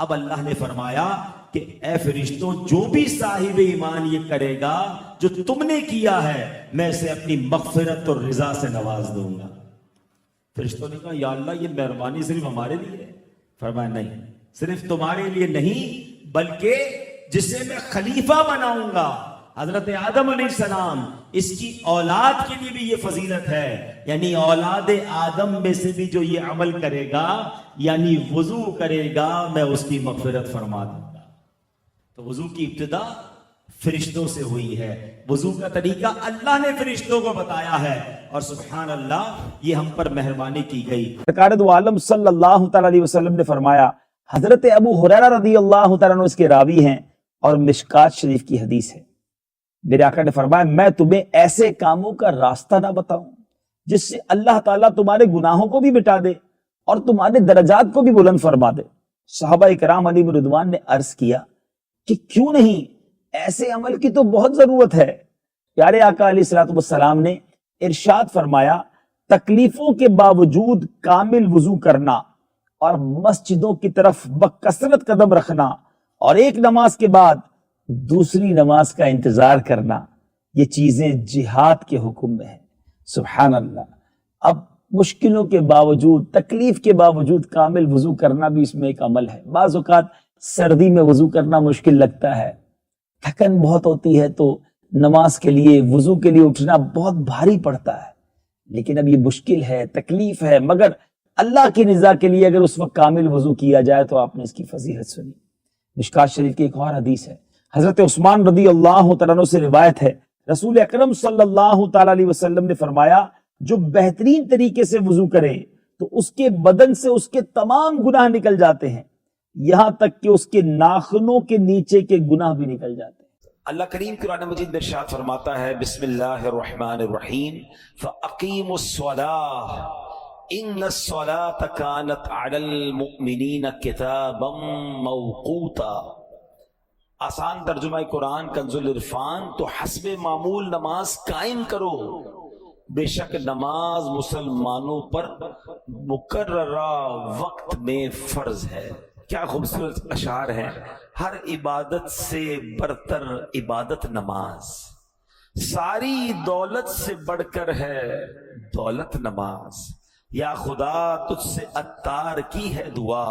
اب اللہ نے فرمایا کہ اے فرشتوں جو بھی صاحب ایمان یہ کرے گا جو تم نے کیا ہے میں اسے اپنی مغفرت اور رضا سے نواز دوں گا. فرشتوں نے کہا یا اللہ یہ مہربانی صرف ہمارے لیے ہے؟ فرمایا نہیں، صرف تمہارے لیے نہیں بلکہ جسے میں خلیفہ بناؤں گا حضرت آدم علیہ السلام اس کی اولاد کے لیے بھی یہ فضیلت ہے. یعنی اولاد آدم میں سے بھی جو یہ عمل کرے گا یعنی وضو کرے گا میں اس کی مغفرت فرما دوں گا. تو وضو کی ابتدا فرشتوں سے ہوئی ہے. وضو کا طریقہ اللہ نے فرشتوں کو بتایا ہے اور سبحان اللہ یہ ہم پر مہربانی کی گئی. سرکار دو عالم صلی اللہ تعالی علیہ وسلم نے فرمایا، حضرت ابو ہریرہ رضی اللہ تعالیٰ عنہ اس کے راوی ہیں اور مشکات شریف کی حدیث ہے، میرے آقا نے فرمایا میں تمہیں ایسے کاموں کا راستہ نہ بتاؤں جس سے اللہ تعالیٰ تمہارے گناہوں کو بھی مٹا دے اور تمہارے درجات کو بھی بلند فرما دے. صحابہ کرام علیہم رضوان نے عرض کیا کہ کیوں نہیں، ایسے عمل کی تو بہت ضرورت ہے. پیارے آقا علیہ الصلوۃ والسلام نے ارشاد فرمایا تکلیفوں کے باوجود کامل وضو کرنا اور مسجدوں کی طرف بکثرت قدم رکھنا اور ایک نماز کے بعد دوسری نماز کا انتظار کرنا، یہ چیزیں جہاد کے حکم میں ہیں. سبحان اللہ. اب مشکلوں کے باوجود، تکلیف کے باوجود کامل وضو کرنا بھی اس میں ایک عمل ہے. بعض اوقات سردی میں وضو کرنا مشکل لگتا ہے، تھکن بہت ہوتی ہے تو نماز کے لیے وضو کے لیے اٹھنا بہت بھاری پڑتا ہے، لیکن اب یہ مشکل ہے، تکلیف ہے، مگر اللہ کی رضا کے لیے اگر اس وقت کامل وضو کیا جائے تو آپ نے اس کی فضیلت سنی. مشکات شریف کی ایک اور حدیث ہے، حضرت عثمان رضی اللہ تعالیٰ عنہ سے روایت ہے، رسول اکرم صلی اللہ تعالیٰ علیہ وسلم نے فرمایا جو بہترین طریقے سے وضو کرے تو اس کے بدن سے اس کے تمام گناہ نکل جاتے ہیں، یہاں تک کہ اس کے ناخنوں کے نیچے کے گناہ بھی نکل جاتے ہیں. اللہ کریم قرآن مجید میں ارشاد فرماتا ہے بسم اللہ الرحمن الرحیم فَأَقِيمُوا الصَّلَاةَ إِنَّ الصَّلَاةَ كَانَتْ عَلَى الْمُؤْمِنِينَ كِتَابًا مَوْقُوتًا. آسان ترجمہ قرآن کنز العرفان تو حسب معمول نماز قائم کرو، بے شک نماز مسلمانوں پر مقررہ وقت میں فرض ہے. کیا خوبصورت اشعار ہیں. ہر عبادت سے برتر عبادت نماز، ساری دولت سے بڑھ کر ہے دولت نماز. یا خدا تجھ سے عطار کی ہے دعا،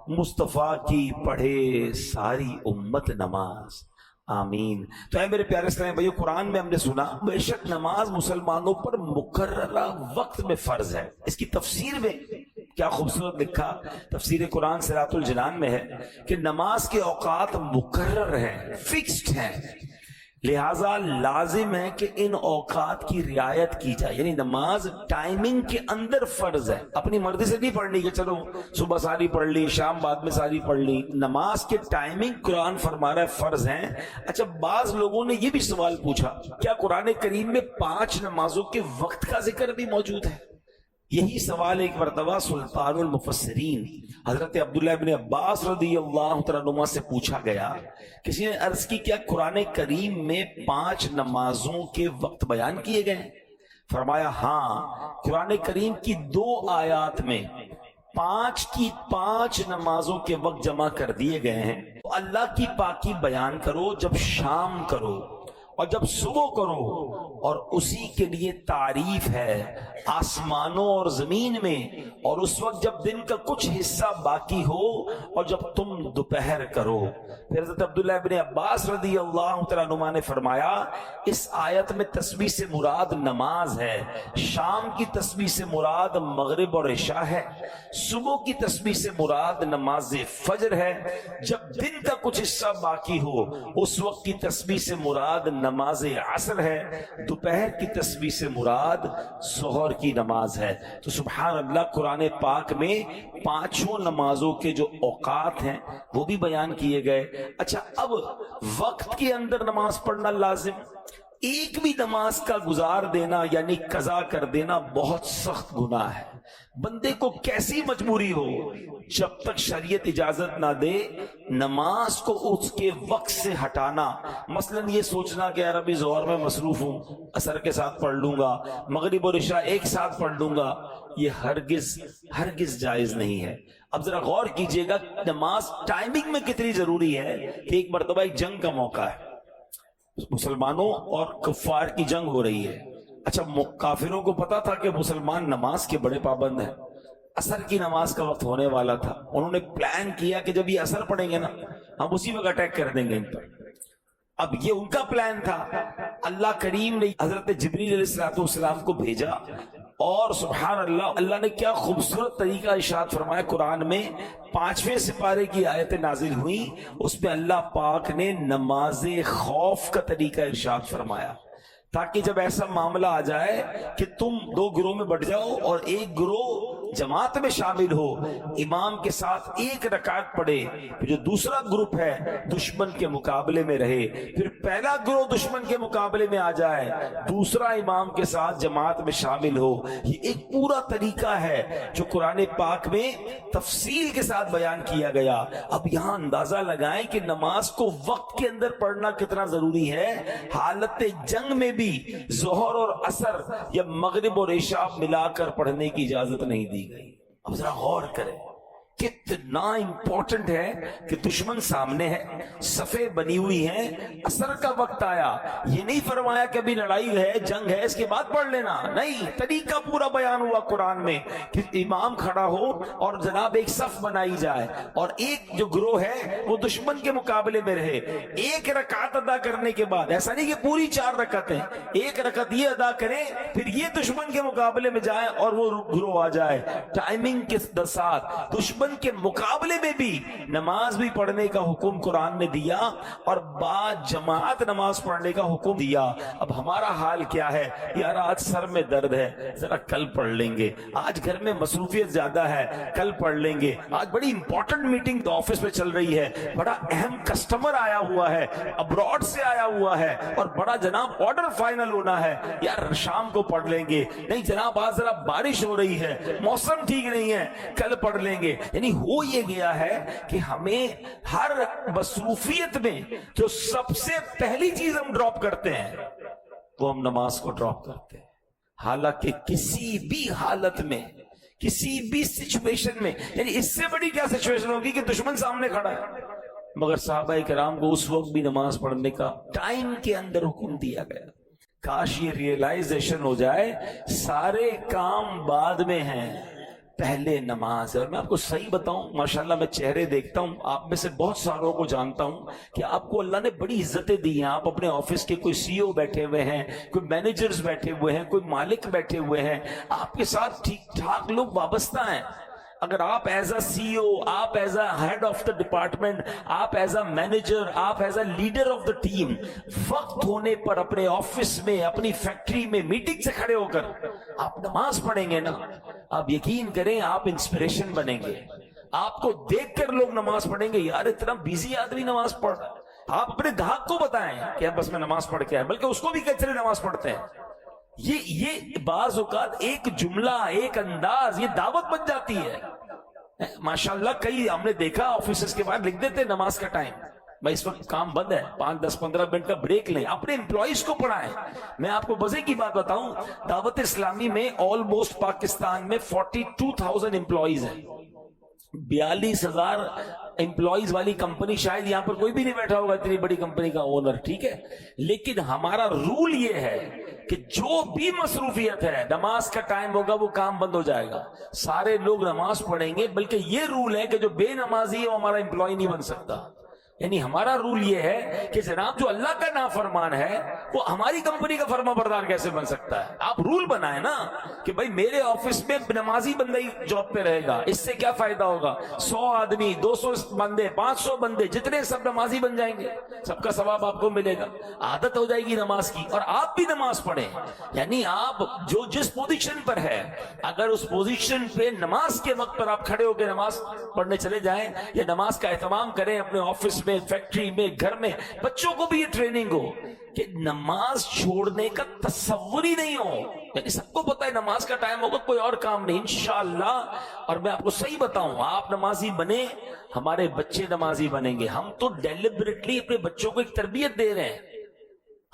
مصطفیٰ کی پڑھے ساری امت نماز. آمین. تو اے میرے پیارے اسلامی بھائیو، قرآن میں ہم نے سنا بے شک نماز مسلمانوں پر مقررہ وقت میں فرض ہے. اس کی تفسیر میں کیا خوبصورت لکھا، تفسیر قرآن صراط الجنان میں ہے کہ نماز کے اوقات مقرر ہیں، فکسڈ ہیں، لہٰذا لازم ہے کہ ان اوقات کی رعایت کی جائے. یعنی نماز ٹائمنگ کے اندر فرض ہے، اپنی مرضی سے نہیں پڑھنی کہ چلو صبح ساری پڑھ لی شام بعد میں ساری پڑھ لی. نماز کے ٹائمنگ قرآن فرما رہا ہے فرض ہیں. اچھا، بعض لوگوں نے یہ بھی سوال پوچھا کیا قرآن کریم میں 5 نمازوں کے وقت کا ذکر بھی موجود ہے؟ یہی سوال ایک مرتبہ سلطان المفسرین حضرت عبداللہ ابن عباس رضی اللہ تعالیٰ عنہ سے پوچھا گیا. کسی نے عرض کی کیا قرآن کریم میں 5 نمازوں کے وقت بیان کیے گئے ہیں؟ فرمایا ہاں، قرآن کریم کی 2 آیات میں 5 کی 5 نمازوں کے وقت جمع کر دیے گئے ہیں. تو اللہ کی پاکی بیان کرو جب شام کرو اور جب صبح کرو، اور اسی کے لیے تعریف ہے آسمانوں اور زمین میں، اور اس وقت جب دن کا کچھ حصہ باقی ہو اور جب تم دوپہر کرو. پھر حضرت عبداللہ ابن عباس رضی اللہ تعالیٰ عنہ نے فرمایا اس آیت میں تسبیح سے مراد نماز ہے، شام کی تسبیح سے مراد مغرب اور عشاء ہے، صبح کی تسبیح سے مراد نماز فجر ہے، جب دن کا کچھ حصہ باقی ہو اس وقت کی تسبیح سے مراد نماز عصر ہے، دوپہر کی تسبیح سے مراد ظہر کی نماز ہے. تو سبحان اللہ، قرآن پاک میں 5 نمازوں کے جو اوقات ہیں وہ بھی بیان کیے گئے. اچھا، اب وقت کے اندر نماز پڑھنا لازم، ایک بھی نماز کا گزار دینا یعنی قضا کر دینا بہت سخت گناہ ہے. بندے کو کیسی مجبوری ہو، جب تک شریعت اجازت نہ دے نماز کو اس کے وقت سے ہٹانا. مثلا یہ سوچنا کہ یار ابھی ظہر میں مصروف ہوں، عصر کے ساتھ پڑھ لوں گا، مغرب اور عشاء ایک ساتھ پڑھ لوں گا، یہ ہرگز جائز نہیں ہے. اب ذرا غور کیجئے گا نماز ٹائمنگ میں کتنی ضروری ہے کہ ایک مرتبہ ایک جنگ کا موقع ہے، مسلمانوں اور کفار کی جنگ ہو رہی ہے۔ اچھا کافروں کو پتا تھا کہ مسلمان نماز کے بڑے پابند ہیں، عصر کی نماز کا وقت ہونے والا تھا، انہوں نے پلان کیا کہ جب یہ عصر پڑھیں گے نا ہم اسی وقت اٹیک کر دیں گے ان پر۔ اب یہ ان کا پلان تھا، اللہ کریم نے حضرت جبریل علیہ السلام کو بھیجا، اور سبحان اللہ، اللہ نے کیا خوبصورت طریقہ ارشاد فرمایا قرآن میں، 5ویں سپارے کی آیتیں نازل ہوئی، اس میں اللہ پاک نے نماز خوف کا طریقہ ارشاد فرمایا، تاکہ جب ایسا معاملہ آ جائے کہ تم 2 گروہ میں بٹ جاؤ اور ایک گروہ جماعت میں شامل ہو، امام کے ساتھ 1 رکعت پڑھے، پھر جو دوسرا گروپ ہے دشمن کے مقابلے میں رہے، پھر پہلا گروہ دشمن کے مقابلے میں آ جائے، دوسرا امام کے ساتھ جماعت میں شامل ہو۔ یہ ایک پورا طریقہ ہے جو قرآن پاک میں تفصیل کے ساتھ بیان کیا گیا۔ اب یہاں اندازہ لگائیں کہ نماز کو وقت کے اندر پڑھنا کتنا ضروری ہے۔ حالت جنگ میں بھی ظہر اور عصر یا مغرب اور عشاء ملا کر پڑھنے کی اجازت نہیں دی گئی۔ اب ذرا غور کریں کتنا امپورٹنٹ ہے کہ دشمن سامنے ہے، صفیں بنی ہوئی ہیں، عصر کا وقت آیا، یہ نہیں فرمایا کہ ابھی لڑائی ہے، جنگ ہے، اس کے بعد پڑھ لینا، نہیں، طریقہ پورا بیان ہوا قرآن میں کہ امام کھڑا ہو اور جناب ایک صف بنائی جائے، اور ایک جو گروہ ہے وہ دشمن کے مقابلے میں رہے، 1 رکعت ادا کرنے کے بعد، ایسا نہیں کہ پوری 4 رکعتیں، 1 رکعت یہ ادا کریں پھر یہ دشمن کے مقابلے میں جائے اور وہ گروہ آ جائے، ٹائمنگ کے ساتھ دشمن کے مقابلے میں بھی نماز بھی پڑھنے کا حکم قرآن نے دیا، اور بعد جماعت نماز پڑھنے کا حکم دیا۔ اب ہمارا حال کیا ہے؟ یار آج سر میں درد ہے، ذرا کل پڑھ لیں گے، آج گھر میں مصروفیت زیادہ ہے، کل پڑھ لیں گے، آج بڑی امپورٹنٹ میٹنگ آفس میں چل رہی ہے، بڑا اہم کسٹمر آیا ہوا ہے، ابراڈ سے آیا ہوا ہے، اور بڑا جناب آرڈر فائنل ہونا ہے، یار شام کو پڑھ لیں گے، نہیں جناب آج ذرا بارش ہو رہی ہے، موسم ٹھیک نہیں ہے، کل پڑھ لیں گے۔ یعنی ہو یہ گیا ہے کہ ہمیں ہر مصروفیت میں جو سب سے پہلی چیز ہم ڈراپ کرتے ہیں وہ ہم نماز کو ڈراپ کرتے ہیں، حالانکہ کسی بھی حالت میں، کسی بھی سچویشن میں، یعنی اس سے بڑی کیا سچویشن ہوگی کہ دشمن سامنے کھڑا ہے، مگر صحابہ کرام کو اس وقت بھی نماز پڑھنے کا ٹائم کے اندر حکم دیا گیا۔ کاش یہ ریئلائزیشن ہو جائے سارے کام بعد میں ہیں، پہلے نماز ہے۔ اور میں آپ کو صحیح بتاؤں، ماشاءاللہ میں چہرے دیکھتا ہوں، آپ میں سے بہت ساروں کو جانتا ہوں کہ آپ کو اللہ نے بڑی عزتیں دی ہیں، آپ اپنے آفس کے کوئی سی او بیٹھے ہوئے ہیں، کوئی مینیجرز بیٹھے ہوئے ہیں، کوئی مالک بیٹھے ہوئے ہیں، آپ کے ساتھ ٹھیک ٹھاک لوگ وابستہ ہیں۔ اگر آپ ایز اے سی او، آپ as a head of the department, آپ ایز اے مینیجر، آپ as a leader of the team, وقت ہونے پر اپنے آفس میں، اپنی فیکٹری میں میٹنگ سے کھڑے ہو کر آپ نماز پڑھیں گے نا، آپ یقین کریں آپ انسپریشن بنیں گے، آپ کو دیکھ کر لوگ نماز پڑھیں گے، یار اتنا بیزی آدمی نماز پڑھ رہا ہے۔ آپ اپنے گاہک کو بتائیں کہ بس میں نماز پڑھ کے آیا، بلکہ اس کو بھی کچرے نماز پڑھتے ہیں۔ یہ بعض اوقات ایک جملہ، ایک انداز، یہ دعوت بن جاتی ہے۔ ماشاءاللہ کئی ہم نے دیکھا آفیسز کے بعد لکھ دیتے نماز کا ٹائم، بھائی اس وقت کام بند ہے، 5 10 15 منٹ کا بریک لیں، اپنے امپلائیز کو پڑھائیں۔ میں آپ کو مزے کی بات بتاؤں، دعوت اسلامی میں آلموسٹ پاکستان میں 42,000 امپلائیز ہیں، 42,000 امپلائیز والی کمپنی شاید یہاں پر کوئی بھی نہیں بیٹھا ہوگا اتنی بڑی کمپنی کا اونر، ٹھیک ہے، لیکن ہمارا رول یہ ہے کہ جو بھی مصروفیت ہے، نماز کا ٹائم ہوگا وہ کام بند ہو جائے گا، سارے لوگ نماز پڑھیں گے، بلکہ یہ رول ہے کہ جو بے نمازی ہے وہ ہمارا امپلائی نہیں بن سکتا۔ یعنی ہمارا رول یہ ہے کہ جناب جو اللہ کا نافرمان ہے وہ ہماری کمپنی کا فرما بردار کیسے بن سکتا ہے؟ آپ رول بنائیں نا کہ بھائی میرے آفس میں نمازی بندہ ہی جاب پہ رہے گا، اس سے کیا فائدہ ہوگا؟ 100 آدمی، 200 بندے، 500 بندے، جتنے سب نمازی بن جائیں گے، سب کا ثواب آپ کو ملے گا، عادت ہو جائے گی نماز کی، اور آپ بھی نماز پڑھیں۔ یعنی آپ جو جس پوزیشن پر ہے، اگر اس پوزیشن پہ نماز کے وقت پر آپ کھڑے ہو کے نماز پڑھنے چلے جائیں، یا نماز کا اہتمام کریں اپنے آفس میں، فیکٹری میں، گھر میں، بچوں کو بھی یہ ٹریننگ ہو کہ نماز چھوڑنے کا تصور ہی نہیں ہو، یعنی سب کو پتا ہے نماز کا ٹائم ہوگا، کوئی اور کام نہیں انشاءاللہ۔ اور میں آپ کو صحیح بتاؤں، آپ نمازی بنے، ہمارے بچے نمازی بنیں گے۔ ہم تو ڈیلیبریٹلی اپنے بچوں کو ایک تربیت دے رہے ہیں،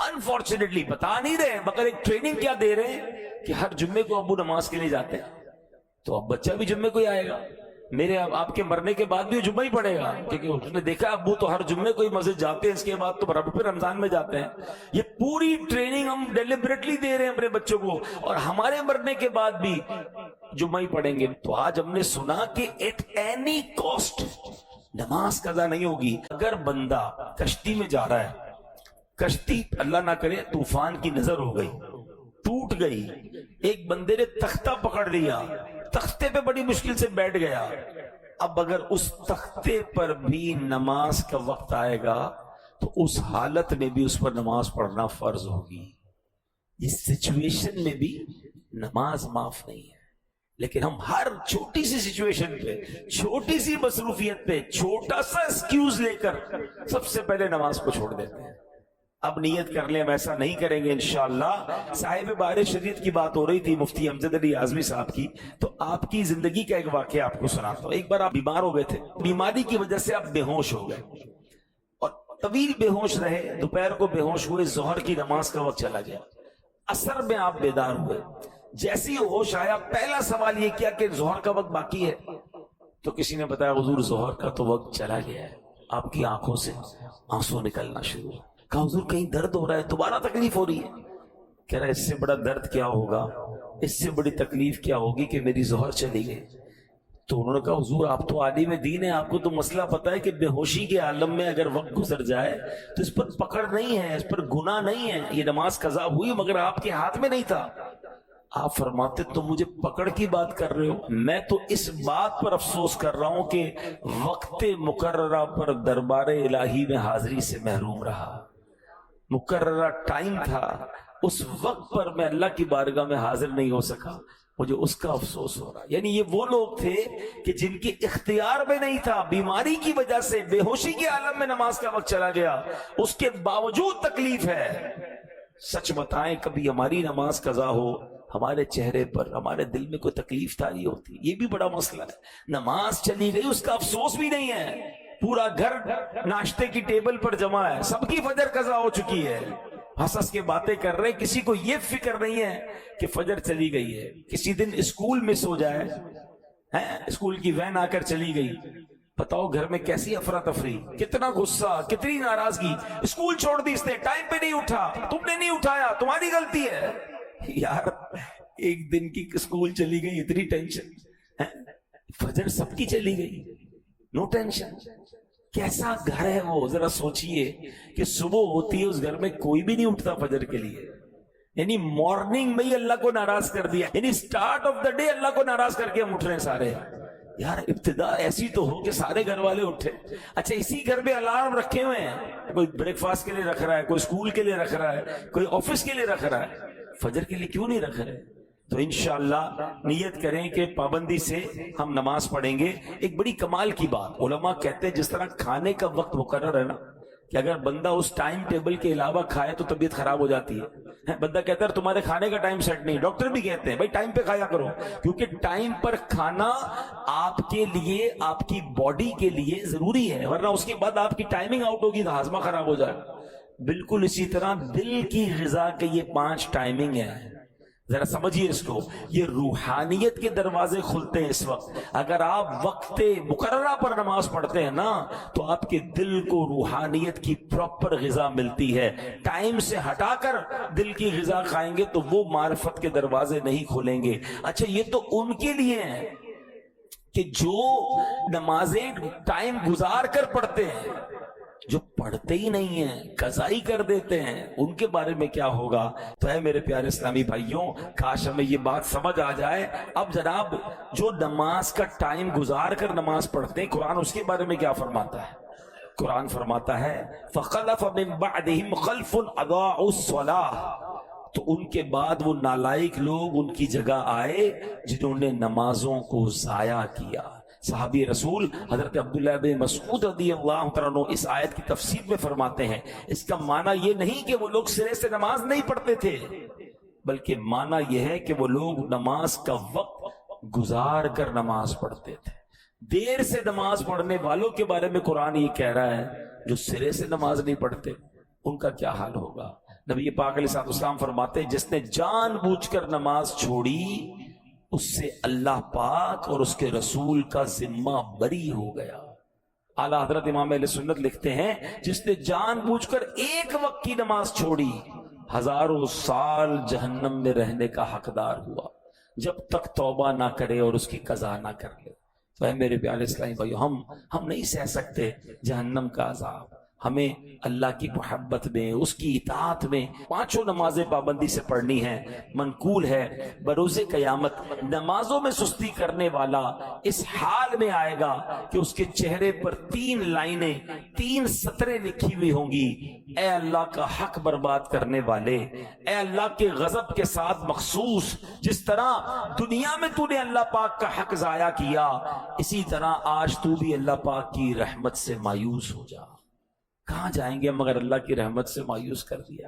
انفارچونیٹلی بتا نہیں رہے ہیں، مگر ایک ٹریننگ کیا دے رہے ہیں کہ ہر جمعے کو ابو نماز کے لیے جاتے ہیں، تو اب بچہ بھی جمعے کو ہی آئے گا۔ میرے آپ کے مرنے کے بعد بھی وہ جمعہ ہی پڑے گا، کیونکہ اس نے دیکھا ابو تو ہر جمعے کوئی مسجد جاتے ہیں، اس کے بعد تو رب پہ رمضان میں جاتے ہیں۔ یہ پوری ٹریننگ ہم ڈیلیبریٹلی دے رہے ہیں اپنے بچوں کو، اور ہمارے مرنے کے بعد بھی جمعہ ہی پڑھیں گے۔ تو آج ہم نے سنا کہ ایٹ اینی کاسٹ نماز قضا نہیں ہوگی۔ اگر بندہ کشتی میں جا رہا ہے، کشتی اللہ نہ کرے طوفان کی نظر ہو گئی، ٹوٹ گئی، ایک بندے نے تختہ پکڑ لیا، تختے پہ بڑی مشکل سے بیٹھ گیا، اب اگر اس تختے پر بھی نماز کا وقت آئے گا تو اس حالت میں بھی اس پر نماز پڑھنا فرض ہوگی۔ اس سچویشن میں بھی نماز معاف نہیں ہے، لیکن ہم ہر چھوٹی سی سچویشن پہ، چھوٹی سی مصروفیت پہ چھوٹا سا ایکسکیوز لے کر سب سے پہلے نماز کو چھوڑ دیتے ہیں۔ اب نیت کر لیں ہم ایسا نہیں کریں گے انشاءاللہ۔ صاحب بار شریعت کی بات ہو رہی تھی مفتی امجد علی اعظمی صاحب کی، تو آپ کی زندگی کا ایک واقعہ آپ کو سناتا ہوں۔ ایک بار آپ بیمار ہو گئے تھے، بیماری کی وجہ سے آپ بے ہوش ہو گئے اور طویل بے ہوش رہے، دوپہر کو بے ہوش ہوئے، ظہر کی نماز کا وقت چلا گیا، عصر میں آپ بیدار ہوئے، جیسے ہی ہوش آیا پہلا سوال یہ کیا کہ ظہر کا وقت باقی ہے؟ تو کسی نے بتایا حضور ظہر کا تو وقت چلا گیا ہے۔ آپ کی آنکھوں سے آنسو نکلنا شروع ہوا۔ کہا حضور کہیں درد ہو رہا ہے، دوبارہ تکلیف ہو رہی ہے؟ کہہ رہا ہے اس سے بڑا درد کیا ہوگا، اس سے بڑی تکلیف کیا ہوگی کہ میری ظہر چلی گئی۔ تو انہوں نے کہا حضور آپ تو عالم دین ہیں، آپ کو تو مسئلہ پتا ہے کہ بے ہوشی کے عالم میں اگر وقت گزر جائے تو اس پر پکڑ نہیں ہے، اس پر گناہ نہیں ہے، یہ نماز قضا ہوئی مگر آپ کے ہاتھ میں نہیں تھا۔ آپ فرماتے تو مجھے پکڑ کی بات کر رہے ہو، میں تو اس بات پر افسوس کر رہا ہوں کہ وقت مقررہ پر دربار الہی میں حاضری سے محروم رہا۔ مقررہ ٹائم تھا، اس وقت پر میں اللہ کی بارگاہ میں حاضر نہیں ہو سکا، مجھے اس کا افسوس ہو رہا۔ یعنی یہ وہ لوگ تھے کہ جن کے اختیار میں نہیں تھا، بیماری کی وجہ سے بے ہوشی کے عالم میں نماز کا وقت چلا گیا، اس کے باوجود تکلیف ہے۔ سچ بتائیں کبھی ہماری نماز قضا ہو، ہمارے چہرے پر، ہمارے دل میں کوئی تکلیف تاری ہوتی؟ یہ بھی بڑا مسئلہ ہے۔ نماز چلی گئی اس کا افسوس بھی نہیں ہے، پورا گھر ناشتے کی ٹیبل پر جمع ہے، سب کی فجر قضا ہو چکی ہے، ہنس ہنس کے باتیں کر رہے، کسی کو یہ فکر نہیں ہے کہ فجر چلی گئی ہے۔ کسی دن اسکول مس ہو جائے، اسکول کی وین آ کر چلی گئی، بتاؤ گھر میں کیسی افراتفری، کتنا غصہ، کتنی ناراضگی، اسکول چھوڑ دی اس نے، ٹائم پہ نہیں اٹھا، تم نے نہیں اٹھایا، تمہاری غلطی ہے۔ یار ایک دن کی اسکول چلی گئی، اتنی ٹینشن، فجر سب کی چلی گئی، نو ٹینشن۔ کیسا گھر ہے وہ، ذرا سوچئے کہ صبح ہوتی ہے اس گھر میں کوئی بھی نہیں اٹھتا فجر کے لیے، یعنی مارننگ میں ہی اللہ کو ناراض کر دیا، یعنی سٹارٹ آف دا ڈے اللہ کو ناراض کر کے ہم اٹھ رہے ہیں سارے۔ یار ابتدا ایسی تو ہو کہ سارے گھر والے اٹھے۔ اچھا اسی گھر میں الارم رکھے ہوئے ہیں، کوئی بریک فاسٹ کے لیے رکھ رہا ہے، کوئی اسکول کے لیے رکھ رہا ہے، کوئی آفس کے لیے رکھ رہا ہے، فجر کے لیے کیوں نہیں رکھ رہے؟ تو انشاءاللہ نیت کریں کہ پابندی سے ہم نماز پڑھیں گے۔ ایک بڑی کمال کی بات، علماء کہتے ہیں جس طرح کھانے کا وقت مقرر ہے نا، کہ اگر بندہ اس ٹائم ٹیبل کے علاوہ کھائے تو طبیعت خراب ہو جاتی ہے۔ بندہ کہتا ہے تمہارے کھانے کا ٹائم سیٹ نہیں، ڈاکٹر بھی کہتے ہیں بھائی ٹائم پہ کھایا کرو، کیونکہ ٹائم پر کھانا آپ کے لیے، آپ کی باڈی کے لیے ضروری ہے، ورنہ اس کے بعد آپ کی ٹائمنگ آؤٹ ہوگی تو ہاضمہ خراب ہو جائے۔ بالکل اسی طرح دل کی غذا کے یہ 5 ٹائمنگ ہیں، ذرا سمجھیے اس کو۔ یہ روحانیت کے دروازے کھلتے ہیں اس وقت۔ اگر آپ وقت مقررہ پر نماز پڑھتے ہیں نا تو آپ کے دل کو روحانیت کی پراپر غذا ملتی ہے۔ ٹائم سے ہٹا کر دل کی غذا کھائیں گے تو وہ معرفت کے دروازے نہیں کھولیں گے۔ اچھا یہ تو ان کے لیے ہیں کہ جو نمازیں ٹائم گزار کر پڑھتے ہیں، جو پڑھتے ہی نہیں ہیں، قضا ہی کر دیتے ہیں، ان کے بارے میں کیا ہوگا؟ تو اے میرے پیارے اسلامی بھائیوں، کاش ہمیں یہ بات سمجھ آ جائے۔ اب جناب جو نماز کا ٹائم گزار کر نماز پڑھتے ہیں، قرآن اس کے بارے میں کیا فرماتا ہے؟ قرآن فرماتا ہے فَخَلَفَ مِن بَعْدِهِمْ خَلْفٌ أَضَاعُوا الصَّلَاةَ، تو ان کے بعد وہ نالائق لوگ ان کی جگہ آئے جنہوں نے نمازوں کو ضائع کیا۔ صحابی رسول حضرت عبداللہ بن مسعود رضی اللہ تعالیٰ عنہ اس آیت کی تفسیر میں فرماتے ہیں اس کا معنی یہ نہیں کہ وہ لوگ سرے سے نماز نہیں پڑھتے تھے، بلکہ معنی یہ ہے کہ وہ لوگ نماز کا وقت گزار کر نماز پڑھتے تھے۔ دیر سے نماز پڑھنے والوں کے بارے میں قرآن یہ کہہ رہا ہے جو سرے سے نماز نہیں پڑھتے ان کا کیا حال ہوگا۔ نبی پاک علیہ السلام فرماتے ہیں جس نے جان بوجھ کر نماز چھوڑی اس سے اللہ پاک اور اس کے رسول کا ذمہ بری ہو گیا۔ اعلیٰ حضرت امام اہل سنت لکھتے ہیں جس نے جان بوجھ کر ایک وقت کی نماز چھوڑی ہزاروں سال جہنم میں رہنے کا حقدار ہوا، جب تک توبہ نہ کرے اور اس کی قضا نہ کر لے۔ تو اے میرے پیارے اسلامی بھائیو، ہم نہیں سہ سکتے جہنم کا عذاب۔ ہمیں اللہ کی محبت میں، اس کی اطاعت میں پانچوں نمازیں پابندی سے پڑھنی ہیں۔ منقول ہے بروز قیامت نمازوں میں سستی کرنے والا اس حال میں آئے گا کہ اس کے چہرے پر 3 لائنیں، 3 سطریں لکھی ہوئی ہوں گی، اے اللہ کا حق برباد کرنے والے، اے اللہ کے غضب کے ساتھ مخصوص، جس طرح دنیا میں تو نے اللہ پاک کا حق ضائع کیا، اسی طرح آج تو بھی اللہ پاک کی رحمت سے مایوس ہو جا۔ کہاں جائیں گے مگر اللہ کی رحمت سے مایوس کر دیا۔